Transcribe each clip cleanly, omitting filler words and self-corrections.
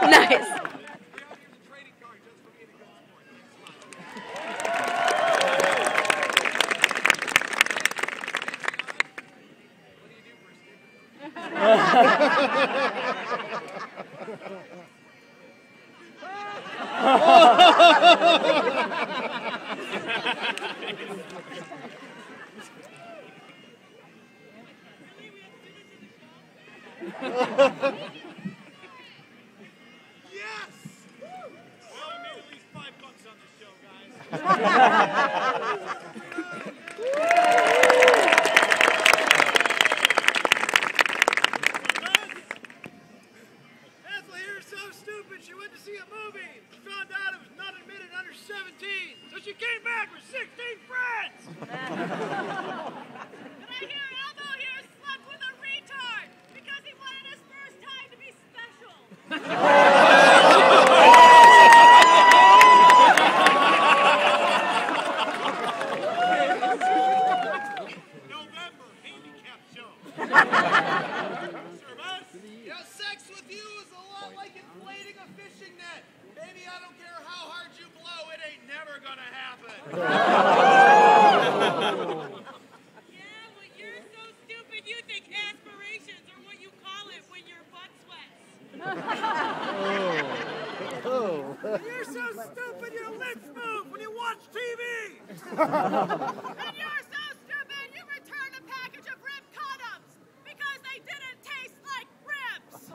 Nice. Yes! Well, we made at least $5 on this show, guys. Ethel here's so stupid she went to see a movie. She found out it was not admitted under 17, so she came back with 16 friends. And I hear Elmo here slept with a retard because he wanted his first time to be special. November handicap show. Yeah, sex with you is a lot like inflating a fishing net. Baby, I don't care how hard you blow, it ain't never gonna happen. Yeah, well, you're so stupid you think aspirations are what you call it when your butt sweats. You're so stupid your lips move when you watch TV. And you're so stupid you return a package of rib condoms because they didn't taste like ribs.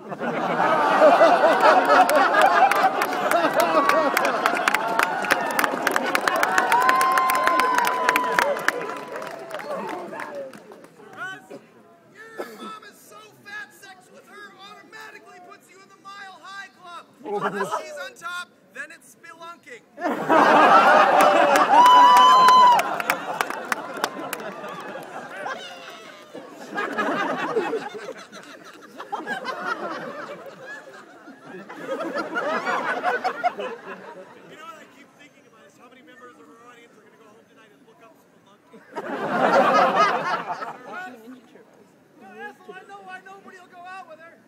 Your mom is so fat, sex with her automatically puts you in the Mile High Club. Unless she's on top, then it's spelunking. You know what I keep thinking about is how many members of our audience are going to go home tonight and look up Spelunky. Ethel, I know why nobody will go out with her.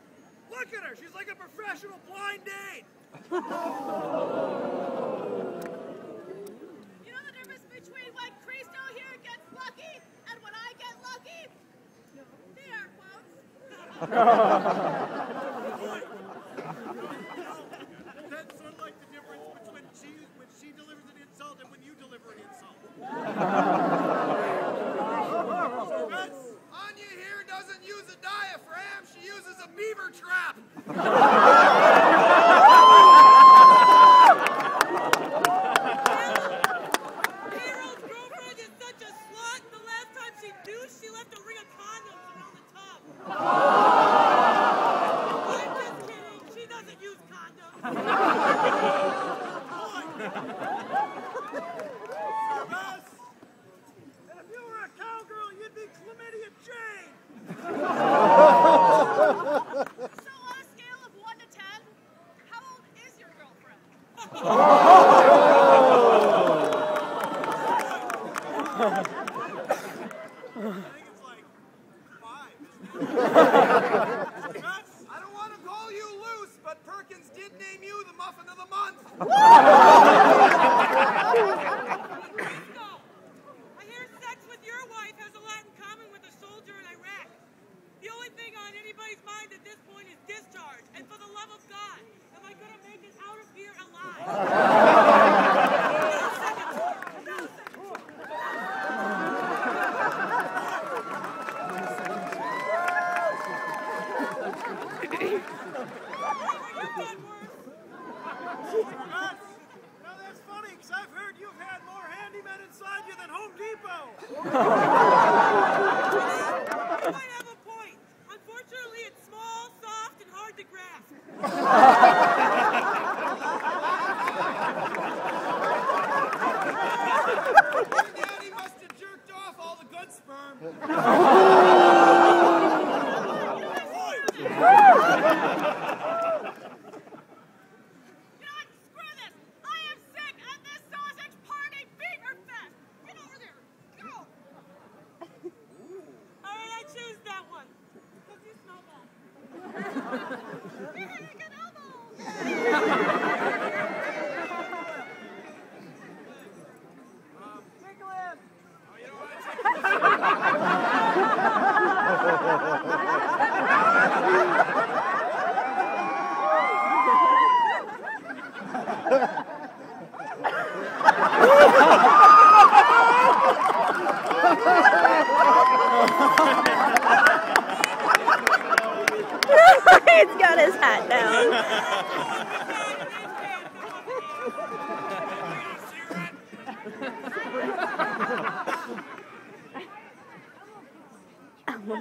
Look at her. She's like a professional blind date. You know the difference between when Cristo here gets lucky and when I get lucky? The air quotes. That's sort of like the difference between when she delivers an insult and when you deliver an insult. Anya here doesn't use a diaphragm, she uses a beaver trap. Carol's girlfriend is such a slut. The last time she douched, she left a ring of condoms around the tub. I'm just kidding. She doesn't use condoms. Yes. And if you were a cowgirl, you'd be Chlamydia Jane. So on a scale of 1 to 10, how old is your girlfriend? I think it's like 5. Yes. I don't want to call you loose, but Perkins did name you the Muffin of the Month. Cristo, I hear sex with your wife has a lot in common with a soldier in Iraq. The only thing on anybody's mind at this point is discharge. And for the love of God, am I going to make it out of here alive? No second thought. No second thought. Yes. Now that's funny, because I've heard you've had more handymen inside you than Home Depot. You might have a point. Unfortunately, it's small, soft, and hard to grasp.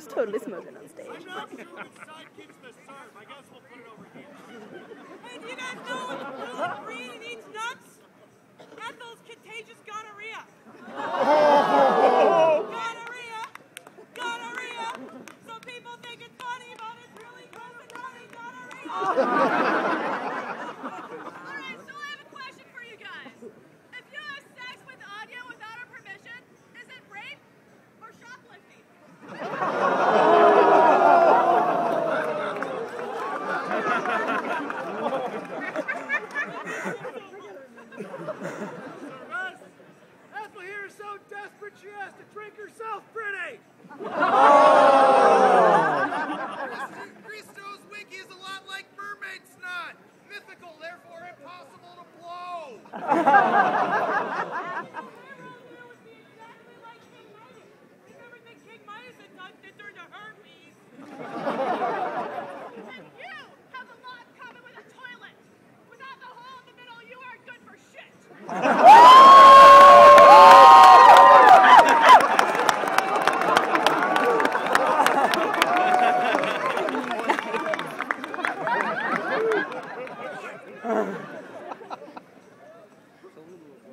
Just totally smoking on stage. I'm not sure which side keeps the serve. I guess we'll put it over here. Hey, do you guys know what's blue and green and eats nuts? Ethel's contagious gonorrhea. Gonorrhea. Gonorrhea. So people think it's funny, but it's really gross and funny. Gonorrhea. All right, so I have a question for you guys. If you have sex with Anya without her permission, is it rape or shoplifting? Ethel here is so desperate she has to drink herself pretty. Christo's wiki is a lot like mermaid snot. Mythical, therefore impossible to blow. Everything King Midas had touched it turned to herpes. And you have a lot in common with a toilet. Without the hole in the middle, you aren't good for shit.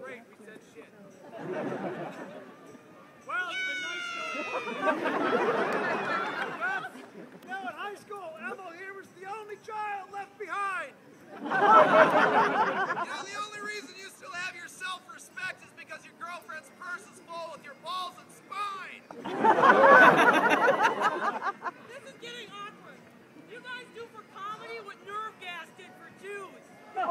Great, we said shit. Well, it's been nice now in high school, Ethel here was the only child left behind. You know, the only reason you still have your self-respect is because your girlfriend's purse is full with your balls and spine. This is getting awkward. You guys do for comedy what nerve gas did for Jews. And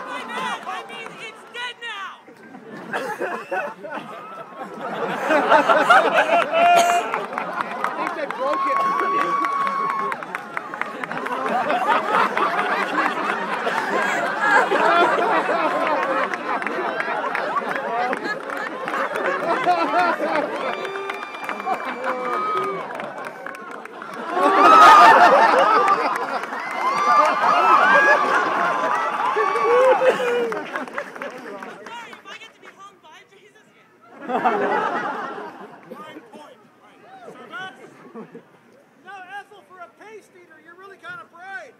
by that, I mean it's dead now. I think they broke it. Sorry, if I get to be hung by Jesus. Fine point. Right. Cervez? No, Ethel, for a paste eater, you're really kind of bright.